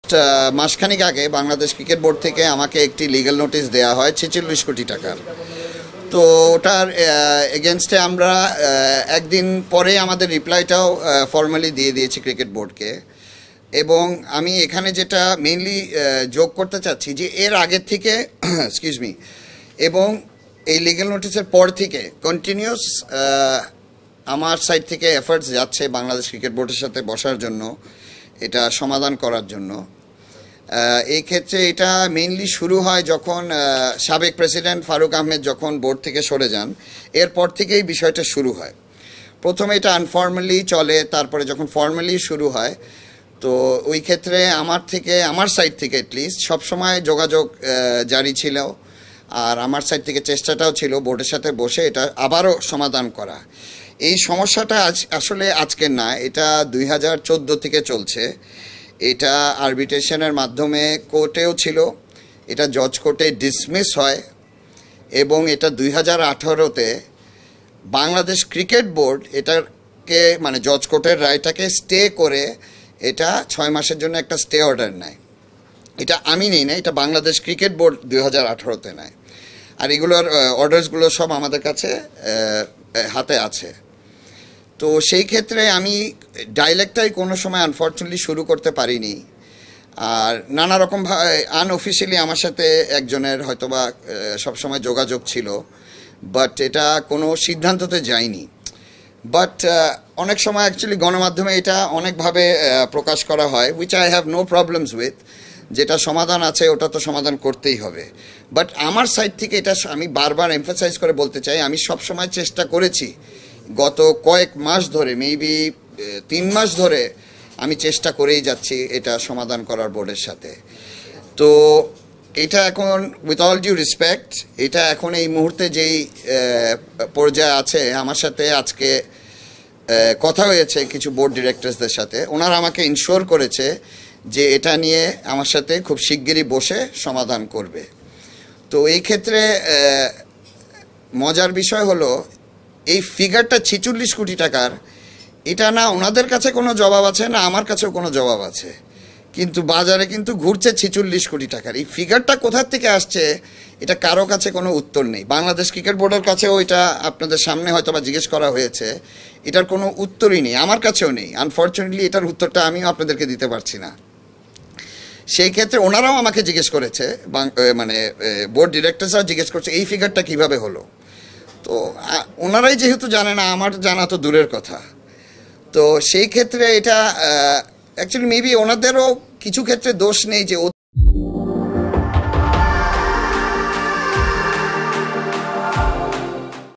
মাসখানেক আগে Bangladesh cricket board থেকে আমাকে একটি লিগ্যাল নোটিশ দেওয়া হয় 46 কোটি টাকার। তো ওটার এগেনস্টে আমরা একদিন পরে আমাদের রিপ্লাইটাও ফর্মালি দিয়ে দিয়েছি ক্রিকেট বোর্ডকে। এবং আমি এখানে যেটা মেইনলি যোগ করতে চাচ্ছি যে এর আগের থেকে এক্সকিউজ মি, এবং এই লিগ্যাল নোটিসের পর থেকে কন্টিনিউয়াস আমার সাইড থেকে এফার্টস যাচ্ছে বাংলাদেশ ক্রিকেট বোর্ডের সাথে বসার জন্য, এটা সমাধান করার জন্য। এই ক্ষেত্রে এটা মেইনলি শুরু হয় যখন সাবেক প্রেসিডেন্ট ফারুক আহমেদ যখন বোর্ড থেকে সরে যান, এরপর থেকেই বিষয়টা শুরু হয়। প্রথমে এটা আনফর্মালি চলে, তারপরে যখন ফর্মালি শুরু হয়, তো ওই ক্ষেত্রে আমার সাইড থেকে অ্যাটলিস্ট সবসময় যোগাযোগ জারি ছিল, আর আমার সাইড থেকে চেষ্টাটাও ছিল বোর্ডের সাথে বসে এটা আবারও সমাধান করা। এই সমস্যাটা আসলে আজকের না, এটা 2014 থেকে চলছে। এটা আরবিট্রেশনের মাধ্যমে কোর্টেও ছিল, এটা জজ কোর্টে ডিসমিস হয়, এবং এটা 2018-তে বাংলাদেশ ক্রিকেট বোর্ড এটাকে মানে জজ কোর্টের রায়টাকে স্টে করে এটা 6 মাসের জন্য একটা স্টে অর্ডার নেয়। এটা আমি নিই না, এটা বাংলাদেশ ক্রিকেট বোর্ড 2018-তে নেয়। আর এগুলোর অর্ডার্সগুলো সব আমাদের কাছে হাতে আছে। তো সেই ক্ষেত্রে আমি ডাইলেক্টটাই কোনো সময় আনফর্চুনেটলি শুরু করতে পারিনি, আর নানা রকমভাবে আনঅফিসিয়ালি আমার সাথে একজনের হয়তোবা সবসময় যোগাযোগ ছিল, বাট এটা কোনো সিদ্ধান্ততে যায়নি। বাট অনেক সময় অ্যাকচুয়ালি গণমাধ্যমে এটা অনেকভাবে প্রকাশ করা হয়, which I have no problems with. যেটা সমাধান আছে ওটা তো সমাধান করতেই হবে। বাট আমার সাইড থেকে এটা আমি বারবার এমফাসাইজ করে বলতে চাই, আমি সবসময় চেষ্টা করেছি, গত কয়েক মাস ধরে, মেবি 3 মাস ধরে আমি চেষ্টা করেই যাচ্ছি এটা সমাধান করার বোর্ডের সাথে। তো এটা এখন উইথ অল ডিউ রেসপেক্ট, এটা এখন এই মুহূর্তে যেই পর্যায়ে আছে, আমার সাথে আজকে কথা হয়েছে কিছু বোর্ড ডিরেক্টরসদের সাথে, ওনারা আমাকে ইনশিওর করেছে যে এটা নিয়ে আমার সাথে খুব শিগগিরই বসে সমাধান করবে। তো এই ক্ষেত্রে মজার বিষয় হলো এই ফিগারটা 46 কোটি টাকার, এটা না ওনাদের কাছে কোনো জবাব আছে না আমার কাছেও কোনো জবাব আছে, কিন্তু বাজারে কিন্তু ঘুরছে 46 কোটি টাকার। এই ফিগারটা কোথার থেকে আসছে এটা কারো কাছে কোনো উত্তর নেই। বাংলাদেশ ক্রিকেট বোর্ডের কাছেও এটা আপনাদের সামনে হয়তো বা জিজ্ঞেস করা হয়েছে, এটার কোনো উত্তরই নেই, আমার কাছেও নেই। আনফর্চুনেটলি এটার উত্তরটা আমিও আপনাদেরকে দিতে পারছি না। সেই ক্ষেত্রে ওনারাও আমাকে জিজ্ঞেস করেছে, মানে বোর্ড ডিরেক্টরসরাও জিজ্ঞেস করছে এই ফিগারটা কিভাবে হলো। তো ওনারাই যেহেতু জানে না, আমার জানা তো দূরের কথা। তো সেই ক্ষেত্রে এটা অ্যাকচুয়ালি মেবি ওনাদেরও কিছু ক্ষেত্রে দোষ নেই যে